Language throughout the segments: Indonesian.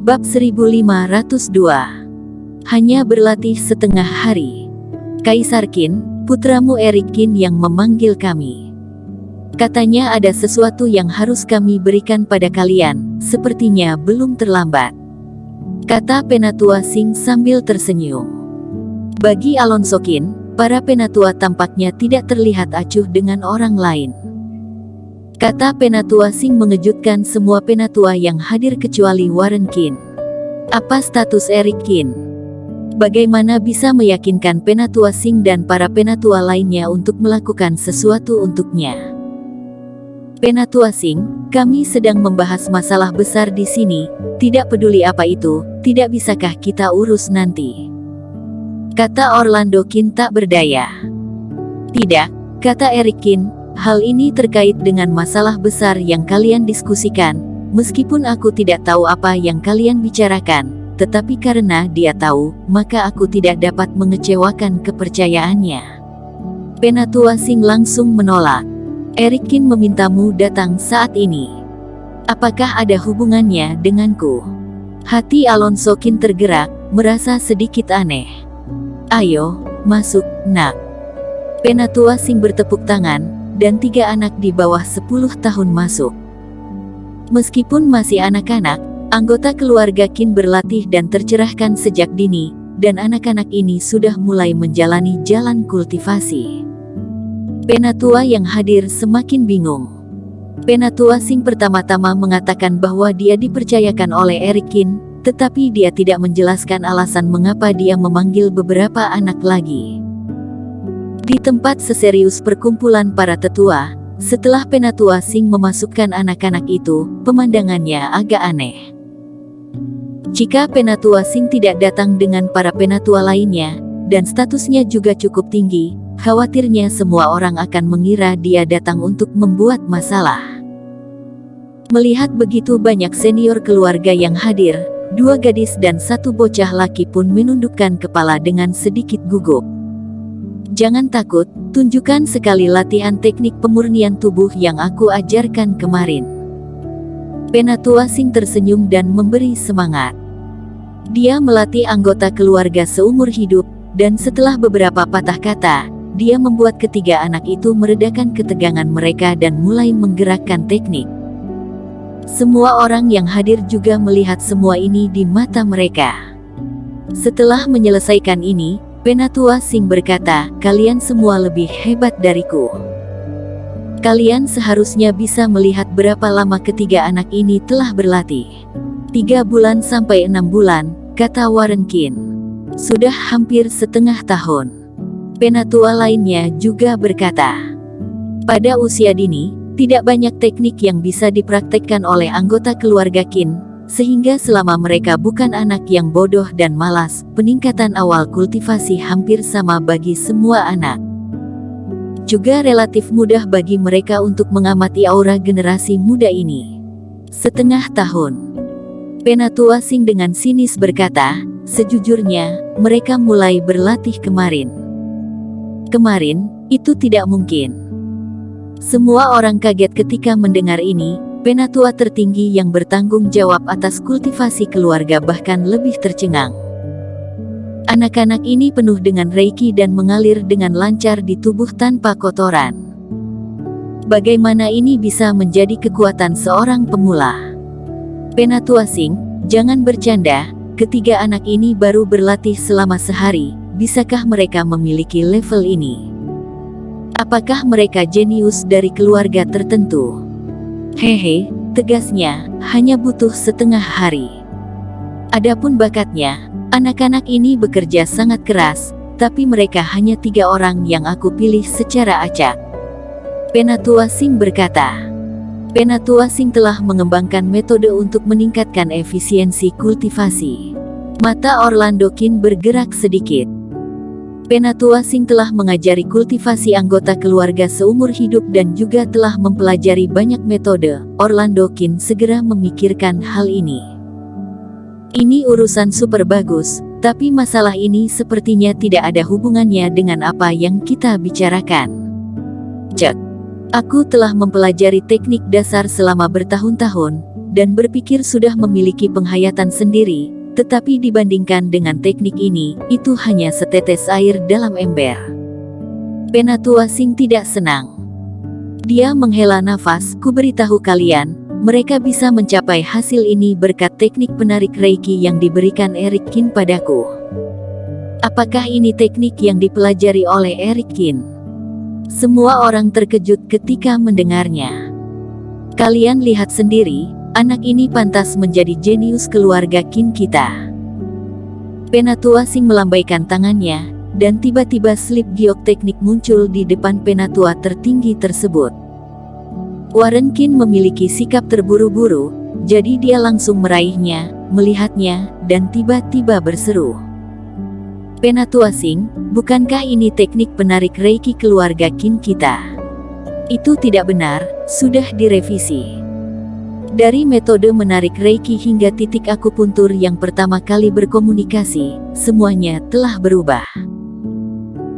Bab 1502. Hanya berlatih setengah hari. Kaisar Qin, putramu Erik Qin yang memanggil kami. Katanya ada sesuatu yang harus kami berikan pada kalian, sepertinya belum terlambat, kata Penatua Sing sambil tersenyum. Bagi Alonso Qin, para penatua tampaknya tidak terlihat acuh dengan orang lain. Kata Penatua Sing mengejutkan semua penatua yang hadir kecuali Warren Qin. Apa status Erik Qin? Bagaimana bisa meyakinkan Penatua Sing dan para penatua lainnya untuk melakukan sesuatu untuknya? Penatua Sing, kami sedang membahas masalah besar di sini, tidak peduli apa itu, tidak bisakah kita urus nanti? Kata Orlando Qin tak berdaya. Tidak, kata Erik Qin, hal ini terkait dengan masalah besar yang kalian diskusikan, meskipun aku tidak tahu apa yang kalian bicarakan, tetapi karena dia tahu, maka aku tidak dapat mengecewakan kepercayaannya. Penatua Sing langsung menolak. Erik Qin memintamu datang saat ini. Apakah ada hubungannya denganku? Hati Alonso Qin tergerak, merasa sedikit aneh. Ayo, masuk, nak. Penatua Sing bertepuk tangan, dan 3 anak di bawah 10 tahun masuk. Meskipun masih anak-anak, anggota keluarga Qin berlatih dan tercerahkan sejak dini, dan anak-anak ini sudah mulai menjalani jalan kultivasi. Penatua yang hadir semakin bingung. Penatua Sing pertama-tama mengatakan bahwa dia dipercayakan oleh Erik Qin, tetapi dia tidak menjelaskan alasan mengapa dia memanggil beberapa anak lagi. Di tempat seserius perkumpulan para tetua, setelah Penatua Sing memasukkan anak-anak itu, pemandangannya agak aneh. Jika Penatua Sing tidak datang dengan para penatua lainnya, dan statusnya juga cukup tinggi, khawatirnya semua orang akan mengira dia datang untuk membuat masalah. Melihat begitu banyak senior keluarga yang hadir, 2 gadis dan 1 bocah laki pun menundukkan kepala dengan sedikit gugup. Jangan takut, tunjukkan sekali latihan teknik pemurnian tubuh yang aku ajarkan kemarin. Penatua Sing tersenyum dan memberi semangat. Dia melatih anggota keluarga seumur hidup, dan setelah beberapa patah kata, dia membuat ketiga anak itu meredakan ketegangan mereka dan mulai menggerakkan teknik. Semua orang yang hadir juga melihat semua ini di mata mereka. Setelah menyelesaikan ini, Penatua Sing berkata, kalian semua lebih hebat dariku. Kalian seharusnya bisa melihat berapa lama ketiga anak ini telah berlatih. 3 bulan sampai 6 bulan, kata Warren Qin. Sudah hampir setengah tahun. Penatua lainnya juga berkata, pada usia dini, tidak banyak teknik yang bisa dipraktekkan oleh anggota keluarga Qin, sehingga selama mereka bukan anak yang bodoh dan malas, peningkatan awal kultivasi hampir sama bagi semua anak. Juga relatif mudah bagi mereka untuk mengamati aura generasi muda ini. Setengah tahun. Penatua Sing dengan sinis berkata, sejujurnya, mereka mulai berlatih kemarin. Kemarin, itu tidak mungkin. Semua orang kaget ketika mendengar ini. Penatua tertinggi yang bertanggung jawab atas kultivasi keluarga bahkan lebih tercengang. Anak-anak ini penuh dengan reiki dan mengalir dengan lancar di tubuh tanpa kotoran. Bagaimana ini bisa menjadi kekuatan seorang pemula? Penatua Sing, jangan bercanda, ketiga anak ini baru berlatih selama sehari, bisakah mereka memiliki level ini? Apakah mereka jenius dari keluarga tertentu? Hehe, tegasnya, hanya butuh setengah hari. Adapun bakatnya, anak-anak ini bekerja sangat keras, tapi mereka hanya 3 orang yang aku pilih secara acak. Penatua Sing berkata. Penatua Sing telah mengembangkan metode untuk meningkatkan efisiensi kultivasi. Mata Orlando Qin bergerak sedikit. Penatua Sing telah mengajari kultivasi anggota keluarga seumur hidup dan juga telah mempelajari banyak metode. Orlando Qin segera memikirkan hal ini. Ini urusan super bagus, tapi masalah ini sepertinya tidak ada hubungannya dengan apa yang kita bicarakan. Cek. Aku telah mempelajari teknik dasar selama bertahun-tahun, dan berpikir sudah memiliki penghayatan sendiri, tetapi dibandingkan dengan teknik ini, itu hanya setetes air dalam ember. Penatua Sing tidak senang. Dia menghela nafas, "Ku beritahu kalian, mereka bisa mencapai hasil ini berkat teknik penarik Reiki yang diberikan Eric Kin padaku." Apakah ini teknik yang dipelajari oleh Eric Kin? Semua orang terkejut ketika mendengarnya. Kalian lihat sendiri, anak ini pantas menjadi jenius keluarga Kin kita. Penatua Sing melambaikan tangannya, dan tiba-tiba slip giok teknik muncul di depan penatua tertinggi tersebut. Warren Kin memiliki sikap terburu-buru, jadi dia langsung meraihnya, melihatnya, dan tiba-tiba berseru, "Penatua Sing, bukankah ini teknik penarik Reiki keluarga Kin kita?" "Itu tidak benar, sudah direvisi. Dari metode menarik Reiki hingga titik akupuntur yang pertama kali berkomunikasi, semuanya telah berubah."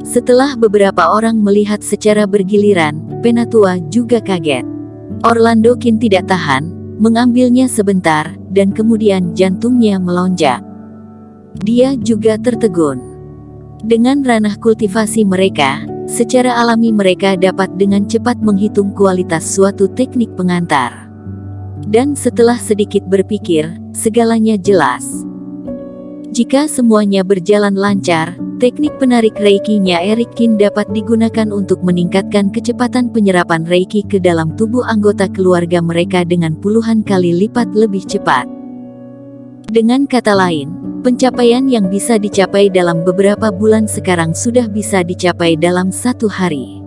Setelah beberapa orang melihat secara bergiliran, penatua juga kaget. Orlando Kin tidak tahan, mengambilnya sebentar, dan kemudian jantungnya melonjak. Dia juga tertegun. Dengan ranah kultivasi mereka, secara alami mereka dapat dengan cepat menghitung kualitas suatu teknik pengantar. Dan setelah sedikit berpikir, segalanya jelas. Jika semuanya berjalan lancar, teknik penarik Reiki-nya Eric Kin dapat digunakan untuk meningkatkan kecepatan penyerapan Reiki ke dalam tubuh anggota keluarga mereka dengan puluhan kali lipat lebih cepat. Dengan kata lain, pencapaian yang bisa dicapai dalam beberapa bulan sekarang sudah bisa dicapai dalam 1 hari.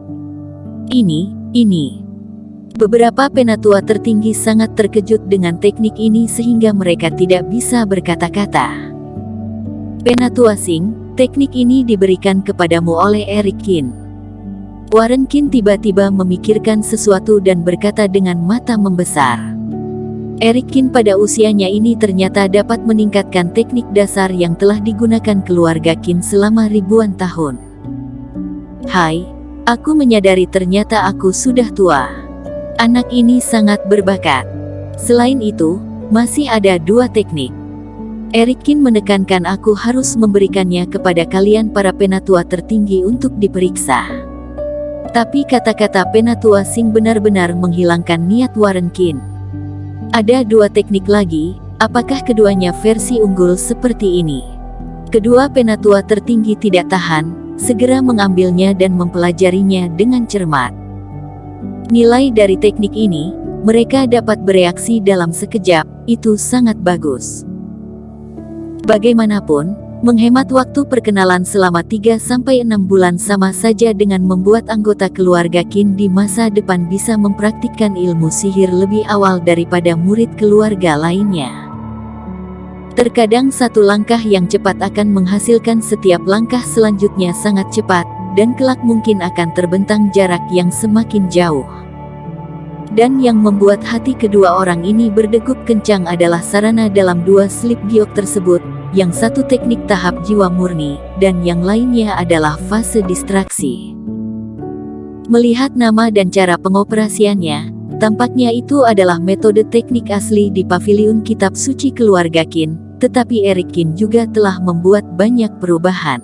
Ini. Beberapa penatua tertinggi sangat terkejut dengan teknik ini sehingga mereka tidak bisa berkata-kata. "Penatua Sing, teknik ini diberikan kepadamu oleh Eric Kin." Warren Kin tiba-tiba memikirkan sesuatu dan berkata dengan mata membesar. Eric Kin pada usianya ini ternyata dapat meningkatkan teknik dasar yang telah digunakan keluarga Kin selama ribuan tahun. "Hai, aku menyadari ternyata aku sudah tua. Anak ini sangat berbakat. Selain itu, masih ada 2 teknik. Eric Kin menekankan aku harus memberikannya kepada kalian para penatua tertinggi untuk diperiksa." Tapi kata-kata penatua Sing benar-benar menghilangkan niat Warren Kin. "Ada 2 teknik lagi, apakah keduanya versi unggul seperti ini?" Kedua penatua tertinggi tidak tahan, segera mengambilnya dan mempelajarinya dengan cermat. Nilai dari teknik ini, mereka dapat bereaksi dalam sekejap, itu sangat bagus. Bagaimanapun, menghemat waktu perkenalan selama 3-6 bulan sama saja dengan membuat anggota keluarga Kin di masa depan bisa mempraktikkan ilmu sihir lebih awal daripada murid keluarga lainnya. Terkadang satu langkah yang cepat akan menghasilkan setiap langkah selanjutnya sangat cepat, dan kelak mungkin akan terbentang jarak yang semakin jauh. Dan yang membuat hati kedua orang ini berdegup kencang adalah sarana dalam 2 slip giok tersebut, yang satu teknik tahap jiwa murni, dan yang lainnya adalah fase distraksi. Melihat nama dan cara pengoperasiannya, tampaknya itu adalah metode teknik asli di paviliun kitab suci keluarga Kin, tetapi Eric Kin juga telah membuat banyak perubahan.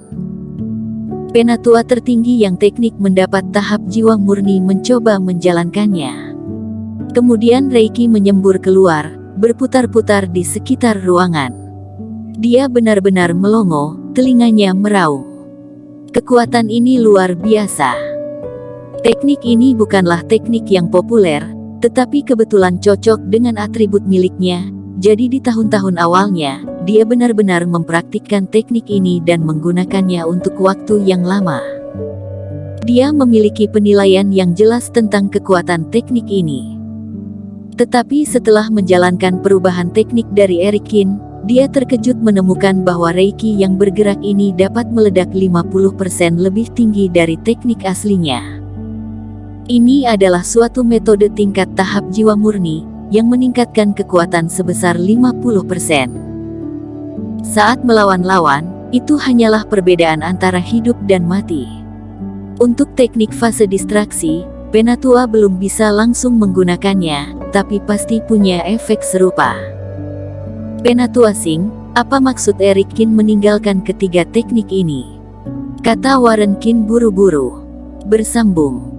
Penatua tertinggi yang teknik mendapat tahap jiwa murni mencoba menjalankannya. Kemudian Reiki menyembur keluar, berputar-putar di sekitar ruangan. Dia benar-benar melongo, telinganya meraung. Kekuatan ini luar biasa. Teknik ini bukanlah teknik yang populer, tetapi kebetulan cocok dengan atribut miliknya. Jadi di tahun-tahun awalnya, dia benar-benar mempraktikkan teknik ini dan menggunakannya untuk waktu yang lama. Dia memiliki penilaian yang jelas tentang kekuatan teknik ini. Tetapi setelah menjalankan perubahan teknik dari Eric Kin, dia terkejut menemukan bahwa Reiki yang bergerak ini dapat meledak 50% lebih tinggi dari teknik aslinya. Ini adalah suatu metode tingkat tahap jiwa murni, yang meningkatkan kekuatan sebesar 50%. Saat melawan lawan, itu hanyalah perbedaan antara hidup dan mati. Untuk teknik fase distraksi, penatua belum bisa langsung menggunakannya, tapi pasti punya efek serupa. Penatu asing, apa maksud Eric Kin meninggalkan ketiga teknik ini? Kata Warren Kin buru-buru bersambung.